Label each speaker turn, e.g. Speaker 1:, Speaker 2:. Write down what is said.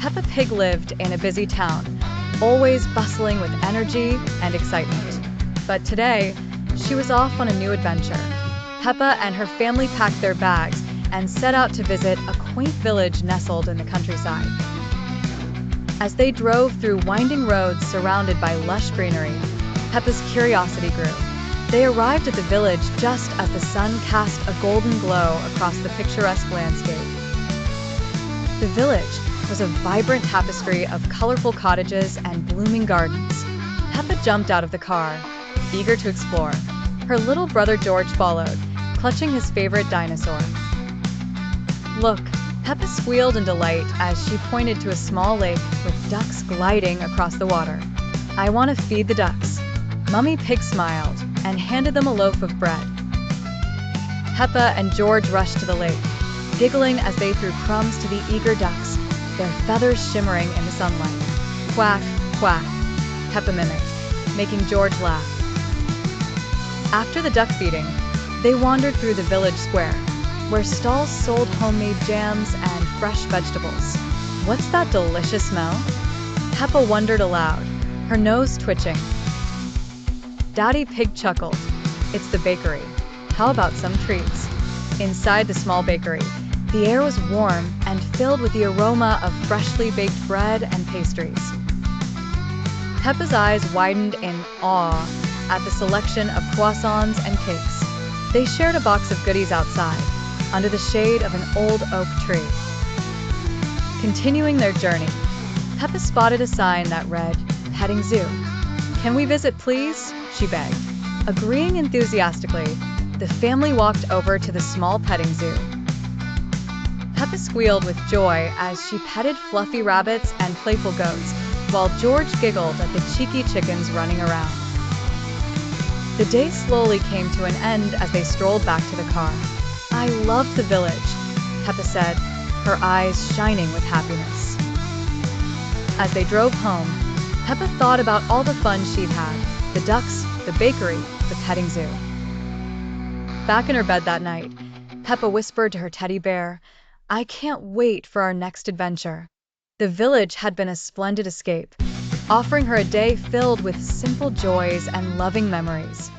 Speaker 1: Peppa Pig lived in a busy town, always bustling with energy and excitement. But today, she was off on a new adventure. Peppa and her family packed their bags and set out to visit a quaint village nestled in the countryside. As they drove through winding roads surrounded by lush greenery, Peppa's curiosity grew. They arrived at the village just as the sun cast a golden glow across the picturesque landscape. The village was a vibrant tapestry of colorful cottages and blooming gardens. Peppa jumped out of the car, eager to explore. Her little brother George followed, clutching his favorite dinosaur. "Look," Peppa squealed in delight as she pointed to a small lake with ducks gliding across the water. "I want to feed the ducks." Mummy Pig smiled and handed them a loaf of bread. Peppa and George rushed to the lake, giggling as they threw crumbs to the eager ducks, their feathers shimmering in the sunlight. "Quack, quack," Peppa mimicked, making George laugh. After the duck feeding, they wandered through the village square, where stalls sold homemade jams and fresh vegetables. "What's that delicious smell?" Peppa wondered aloud, her nose twitching. Daddy Pig chuckled. "It's the bakery. How about some treats?" Inside the small bakery, the air was warm and filled with the aroma of freshly baked bread and pastries. Peppa's eyes widened in awe at the selection of croissants and cakes. They shared a box of goodies outside, under the shade of an old oak tree. Continuing their journey, Peppa spotted a sign that read, "Petting Zoo." "Can we visit, please?" she begged. Agreeing enthusiastically, the family walked over to the small petting zoo. Peppa squealed with joy as she petted fluffy rabbits and playful goats, while George giggled at the cheeky chickens running around. The day slowly came to an end as they strolled back to the car. "I love the village," Peppa said, her eyes shining with happiness. As they drove home, Peppa thought about all the fun she'd had: the ducks, the bakery, the petting zoo. Back in her bed that night, Peppa whispered to her teddy bear, "I can't wait for our next adventure." The village had been a splendid escape, offering her a day filled with simple joys and loving memories.